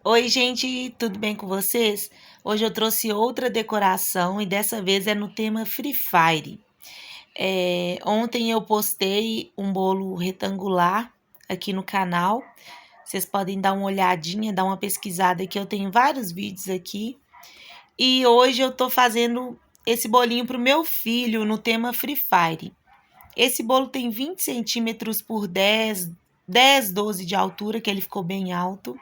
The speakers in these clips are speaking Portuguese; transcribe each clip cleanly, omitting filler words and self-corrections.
Oi, gente, tudo bem com vocês? Hoje eu trouxe outra decoração e dessa vez é no tema Free Fire. Ontem eu postei um bolo retangular aqui no canal. Vocês podem dar uma olhadinha, dar uma pesquisada que eu tenho vários vídeos aqui. E hoje eu tô fazendo esse bolinho pro meu filho no tema Free Fire. Esse bolo tem 20 centímetros por 10, 12 de altura, que ele ficou bem alto.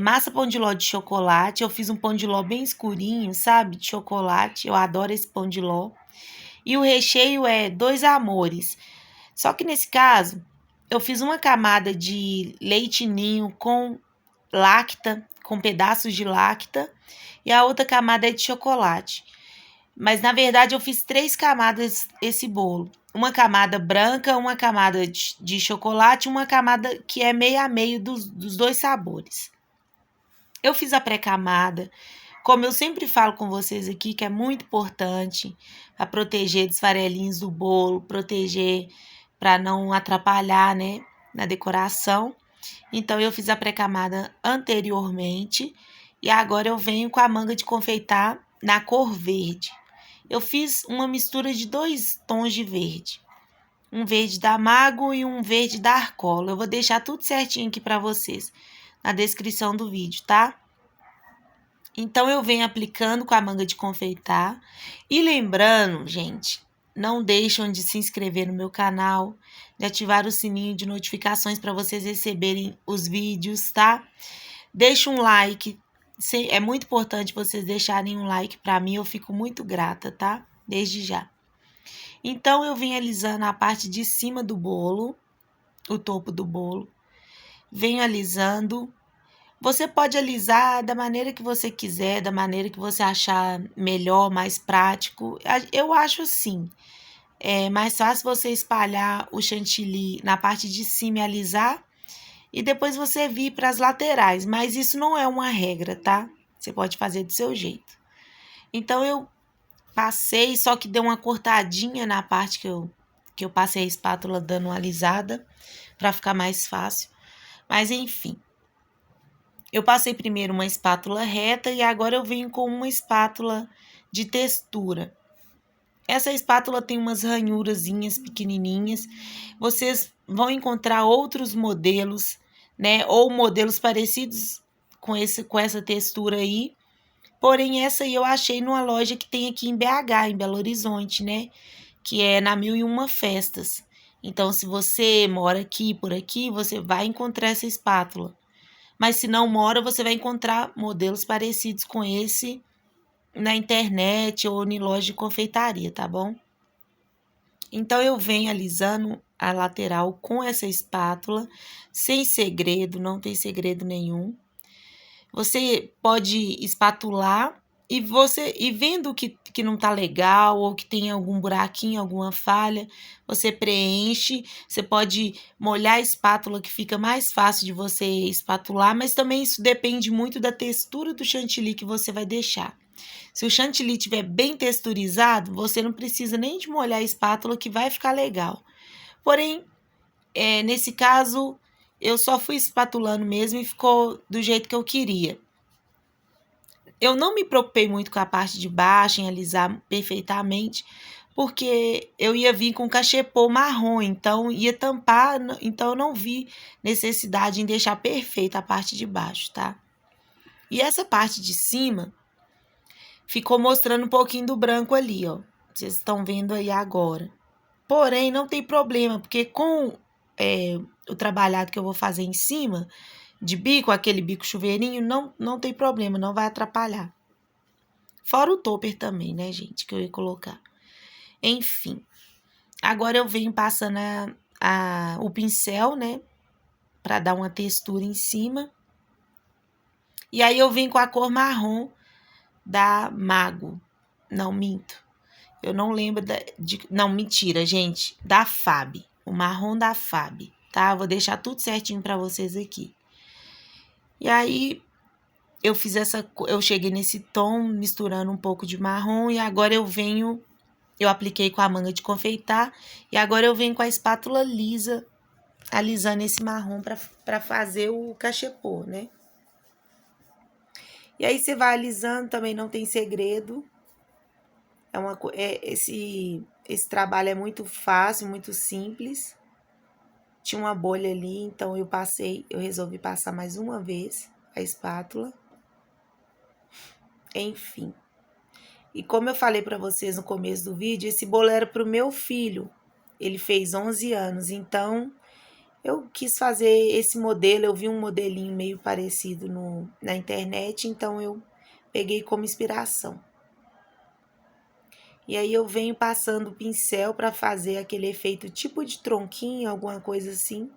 Massa pão de ló de chocolate. Eu fiz um pão de ló bem escurinho, sabe? De chocolate. Eu adoro esse pão de ló. E o recheio é dois amores. Só que nesse caso, eu fiz uma camada de leite ninho com lacta, com pedaços de lacta. E a outra camada é de chocolate. Mas na verdade eu fiz 3 camadas esse bolo. Uma camada branca, uma camada de chocolate, uma camada que é meio a meio dos dois sabores. Eu fiz a pré-camada, como eu sempre falo com vocês aqui, que é muito importante para proteger dos farelinhos do bolo, proteger para não atrapalhar, né, na decoração. Então eu fiz a pré-camada anteriormente e agora eu venho com a manga de confeitar na cor verde. Eu fiz uma mistura de 2 tons de verde. Um verde da Mago e um verde da Arcola. Eu vou deixar tudo certinho aqui para vocês na descrição do vídeo, tá? Então eu venho aplicando com a manga de confeitar. E lembrando, gente, não deixam de se inscrever no meu canal, de ativar o sininho de notificações para vocês receberem os vídeos, tá? Deixa um like. É muito importante vocês deixarem um like para mim, eu fico muito grata, tá? Desde já. Então eu venho alisando a parte de cima do bolo, o topo do bolo. Venho alisando. Você pode alisar da maneira que você quiser, da maneira que você achar melhor, mais prático. Eu acho assim. É mais fácil você espalhar o chantilly na parte de cima e alisar e depois você vir para as laterais, mas isso não é uma regra, tá? Você pode fazer do seu jeito. Então eu passei, só que deu uma cortadinha na parte que eu passei a espátula dando uma alisada para ficar mais fácil. Mas enfim. Eu passei primeiro uma espátula reta e agora eu venho com uma espátula de textura. Essa espátula tem umas ranhurazinhas pequenininhas. Vocês vão encontrar outros modelos, né? Ou modelos parecidos com essa textura aí. Porém, essa aí eu achei numa loja que tem aqui em BH, em Belo Horizonte, né? Que é na 1001 Festas. Então, se você mora aqui, por aqui, você vai encontrar essa espátula. Mas se não mora, você vai encontrar modelos parecidos com esse na internet ou em loja de confeitaria, tá bom? Então eu venho alisando a lateral com essa espátula, sem segredo, não tem segredo nenhum. Você pode espatular e vendo que não tá legal ou que tem algum buraquinho, alguma falha, você preenche. Você pode molhar a espátula, que fica mais fácil de você espatular, mas também isso depende muito da textura do chantilly que você vai deixar. Se o chantilly estiver bem texturizado, você não precisa nem de molhar a espátula, que vai ficar legal. Porém, nesse caso, eu só fui espatulando mesmo e ficou do jeito que eu queria. Eu não me preocupei muito com a parte de baixo, em alisar perfeitamente, porque eu ia vir com cachepô marrom, então ia tampar, então eu não vi necessidade em deixar perfeita a parte de baixo, tá? E essa parte de cima ficou mostrando um pouquinho do branco ali, ó. Vocês estão vendo aí agora. Porém, não tem problema, porque com o trabalhado que eu vou fazer em cima, de bico, aquele bico chuveirinho, não tem problema, não vai atrapalhar. Fora o topper também, né, gente, que eu ia colocar. Enfim, agora eu venho passando o pincel, né, para dar uma textura em cima. E aí eu venho com a cor marrom da Mago. Não, minto. Eu não lembro não, mentira, gente. Da Fab. O marrom da Fab, tá? Eu vou deixar tudo certinho para vocês aqui. E aí, eu cheguei nesse tom, misturando um pouco de marrom. E agora eu apliquei com a manga de confeitar. E agora eu venho com a espátula lisa, alisando esse marrom para fazer o cachepô, né? E aí você vai alisando, também não tem segredo. Esse trabalho é muito fácil, muito simples. Tinha uma bolha ali, então eu resolvi passar mais uma vez a espátula. Enfim. E como eu falei para vocês no começo do vídeo, esse bolo era pro meu filho. Ele fez 11 anos, então eu quis fazer esse modelo. Eu vi um modelinho meio parecido na internet, então eu peguei como inspiração. E aí eu venho passando o pincel para fazer aquele efeito tipo de tronquinho, alguma coisa assim.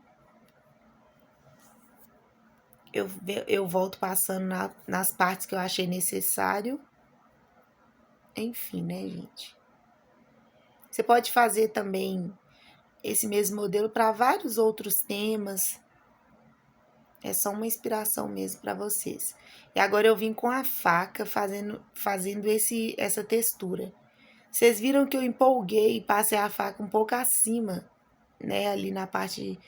Eu volto passando nas partes que eu achei necessário. Enfim, né, gente? Você pode fazer também esse mesmo modelo para vários outros temas. É só uma inspiração mesmo para vocês. E agora eu vim com a faca fazendo essa textura. Vocês viram que eu empolguei e passei a faca um pouco acima, né? Ali na parte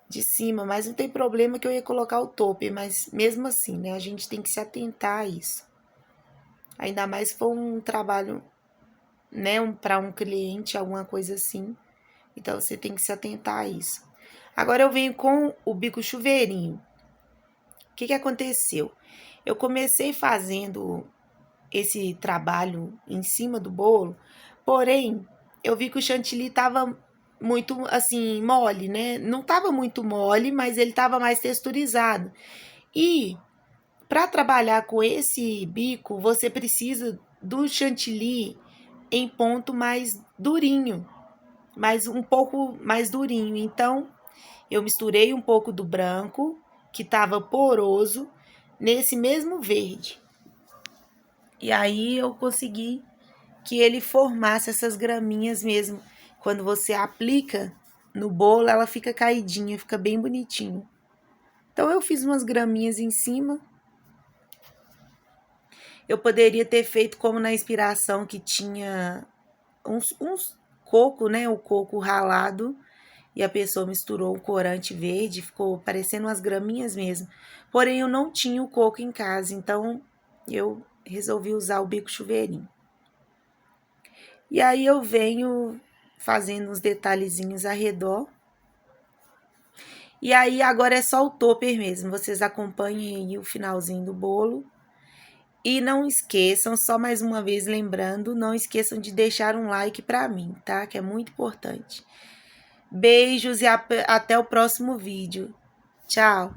de cima, mas não tem problema que eu ia colocar o tope, mas mesmo assim, né? A gente tem que se atentar a isso. Ainda mais se for um trabalho, né? Para um cliente, alguma coisa assim. Então, você tem que se atentar a isso. Agora eu venho com o bico chuveirinho. O que aconteceu? Eu comecei fazendo esse trabalho em cima do bolo, porém, eu vi que o chantilly tava muito, assim, mole, né? Não tava muito mole, mas ele tava mais texturizado. E para trabalhar com esse bico, você precisa do chantilly em ponto mais durinho, um pouco mais durinho. Então, eu misturei um pouco do branco, que estava poroso, nesse mesmo verde. E aí eu consegui que ele formasse essas graminhas mesmo. Quando você aplica no bolo, ela fica caidinha, fica bem bonitinho. Então eu fiz umas graminhas em cima. Eu poderia ter feito como na inspiração, que tinha uns coco, né? O coco ralado. E a pessoa misturou o corante verde, ficou parecendo umas graminhas mesmo. Porém, eu não tinha o coco em casa, então eu resolvi usar o bico chuveirinho. E aí eu venho fazendo uns detalhezinhos ao redor. E aí agora é só o topper mesmo. Vocês acompanhem aí o finalzinho do bolo. E não esqueçam, só mais uma vez lembrando, não esqueçam de deixar um like para mim, tá? Que é muito importante. Beijos e até o próximo vídeo. Tchau!